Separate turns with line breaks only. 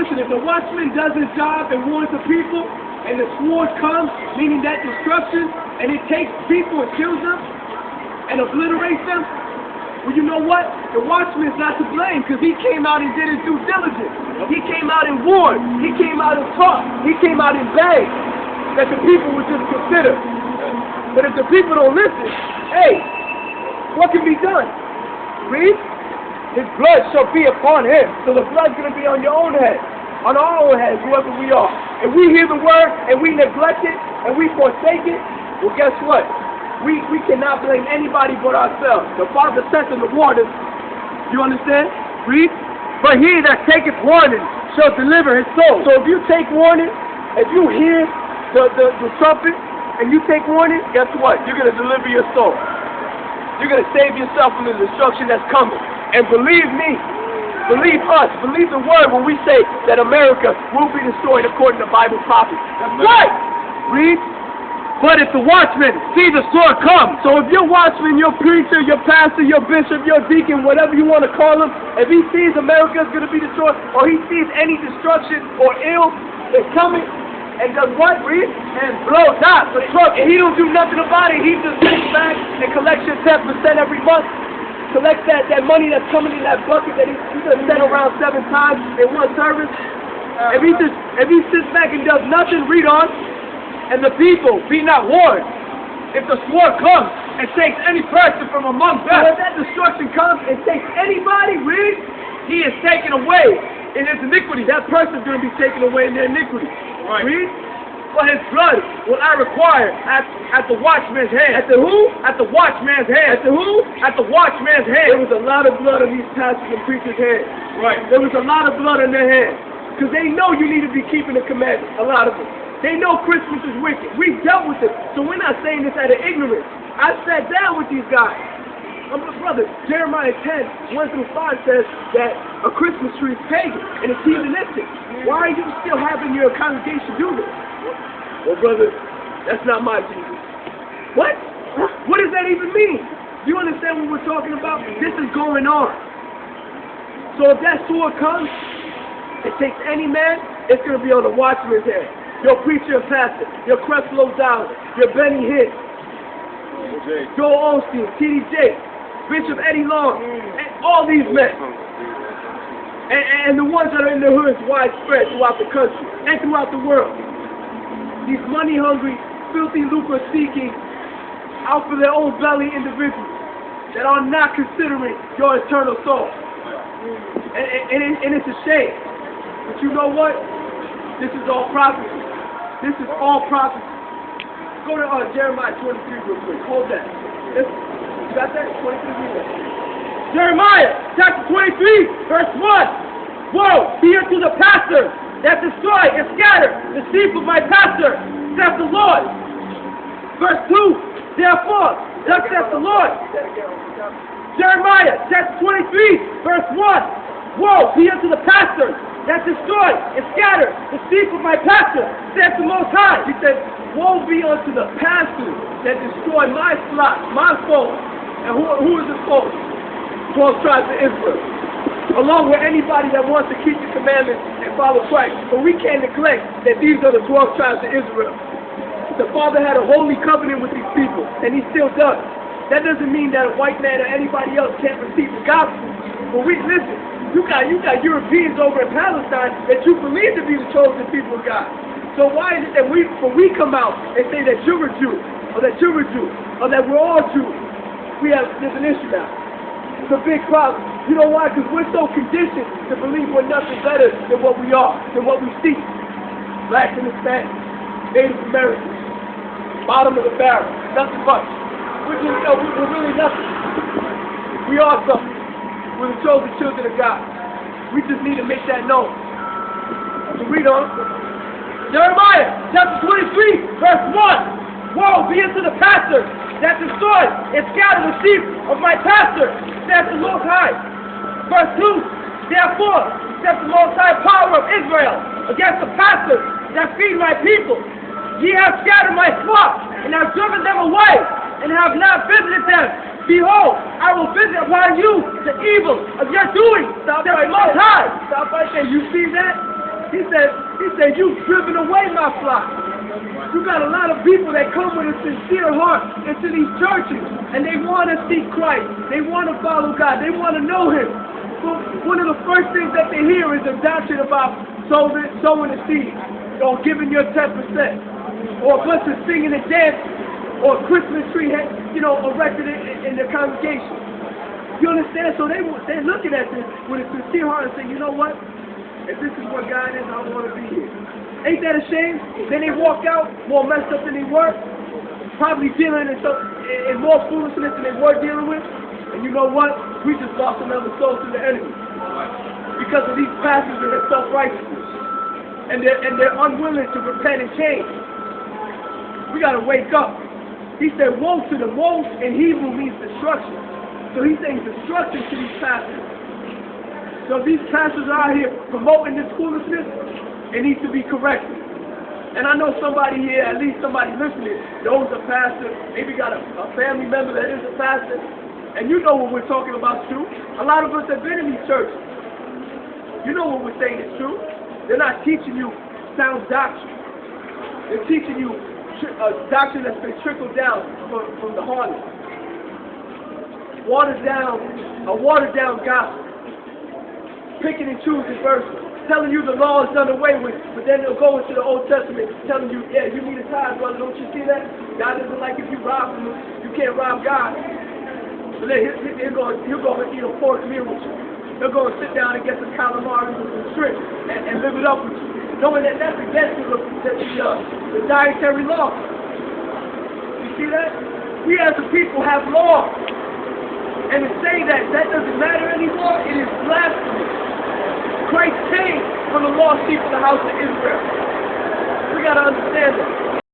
listen, if the watchman does his job and warns the people, and the sword comes, meaning that destruction, and it takes people and kills them, and obliterates them, well, you know what? The watchman is not to blame, because he came out and did his due diligence. He came out and warned. He came out and taught. He came out and begged that the people would just consider. But if the people don't listen, hey, what can be done? Read. His blood shall be upon him. So the blood's going to be on your own head, on our own heads, whoever we are. If we hear the word and we neglect it and we forsake it, well, guess what? We cannot blame anybody but ourselves. The Father sent them to warn us. You understand? Read. But he that taketh warning shall deliver his soul. So if you take warning, if you hear the trumpet and you take warning, guess what? You're going to deliver your soul. You're going to save yourself from the destruction that's coming. And believe me, believe us, believe the word when we say that America will be destroyed according to Bible prophecy. That's right. Read. But if the watchman see the sword come, so if your watchman, your preacher, your pastor, your bishop, your deacon, whatever you want to call him, if he sees America is going to be destroyed, or he sees any destruction or ill is coming, and does what? Read? And blows out the truck, and he don't do nothing about it. He just sits back and collects your 10% every month. Collects that money that's coming in that bucket that he just sent around 7 times in one service. If he sits back and does nothing, read on. And the people be not warned. If the sword comes and takes any person from among them, when that destruction comes and takes anybody, read, he is taken away in his iniquity. That person's going to be taken away in their iniquity. Right. Read. For his blood will I require at the watchman's hand. At the who? At the watchman's hand. At the who? At the watchman's hand. There was a lot of blood on these pastors and preachers' hands. Right. There was a lot of blood on their hands. Because they know you need to be keeping the commandments. A lot of them. They know Christmas is wicked. We've dealt with it. So we're not saying this out of ignorance. I sat down with these guys. Brother, Jeremiah 10, 1-5 says that a Christmas tree is pagan and it's heathenistic. Why are you still having your congregation do this? Well, brother, that's not my Jesus. What? What does that even mean? You understand what we're talking about? This is going on. So if that sword comes, it takes any man, it's going to be on the watchman's head. Your preacher and pastor, your Creflo Dollar, your Benny Hinn, Joel Osteen, T.D. Jakes, Bishop Eddie Long, and all these men. And the ones that are in the hoods widespread throughout the country and throughout the world. These money-hungry, filthy, lucre-seeking, out for their own belly individuals that are not considering your eternal soul. And it's a shame. But you know what? This is all prophecy. This is all prophecy. Go to Jeremiah 23 real quick. Hold that. Listen. You got that? 23 read that. Jeremiah chapter 23, verse 1. Woe be unto the pastor that destroy and scatter the sheep of my pastor, saith the Lord. Verse 2. Therefore, thus saith the Lord. Jeremiah chapter 23, verse 1. Woe be unto the pastor that destroy and scatter the sheep of my pastor, saith the Most High. He said, woe be unto the pastor that destroy my flock, my fold. And who is the fold? 12 tribes of Israel. Along with anybody that wants to keep the commandments and follow Christ. But we can't neglect that these are the 12 tribes of Israel. The Father had a holy covenant with these people, and he still does. That doesn't mean that a white man or anybody else can't receive the gospel. But listen. You got Europeans over in Palestine that you believe to be the chosen people of God. So why is it that when we come out and say that you're a Jew, or that you're a Jew, or that we're all Jews, there's an issue now. It's a big problem. You know why? Because we're so conditioned to believe we're nothing better than what we are, than what we see. Blacks and Hispanics, Native Americans, bottom of the barrel, nothing much. We're really nothing. We are something. We're the chosen children of God. We just need to make that known. So read on. Jeremiah chapter 23, verse 1. Woe be unto the pastor that destroys and scatters the sheep of my pastor, saith the Most High. Verse 2. Therefore, saith the Most High power of Israel against the pastors that feed my people. Ye have scattered my flock, and have driven them away, and have not visited them. Behold, I will visit upon you the evil of your doing. Stop right, Most High. Stop right there. You see that? He said, you've driven away my flock. You got a lot of people that come with a sincere heart into these churches, and they want to seek Christ. They want to follow God. They want to know Him. But one of the first things that they hear is a doctrine about sowing a seed, or giving your 10%, or a bunch of singing and dancing, or a Christmas tree, erected in the congregation. You understand? So they're looking at this with a sincere heart and saying, you know what? If this is what God is, I don't want to be here. Ain't that a shame? Then they walk out more messed up than they were, probably dealing in more foolishness than they were dealing with. And you know what? We just lost another soul to the enemy because of these pastors and their self-righteousness, and they're unwilling to repent and change. We got to wake up. He said, woe to them. Woe in Hebrew means destruction. So he's saying destruction to these pastors. So these pastors are out here promoting this foolishness. It needs to be corrected. And I know somebody here, at least somebody listening, knows a pastor, maybe got a family member that is a pastor, and you know what we're talking about is true. A lot of us have been in these churches. You know what we're saying is true. They're not teaching you sound doctrine. They're teaching you a doctrine that's been trickled down from the harlot. A watered down gospel. Picking and choosing verses. Telling you the law is done away with, but then they'll go into the Old Testament telling you, yeah, you need a tithe, brother, don't you see that? God doesn't like if you rob him, you can't rob God. So then he'll go and eat a pork meal with you. He'll go and sit down and get some calamari with some shrimp and live it up with you. Knowing that that's against the dietary law. You see that? We as a people have law. And to say that doesn't matter anymore, it is blasphemy. Christ came from the lost sheep of the house of Israel. We got to understand that.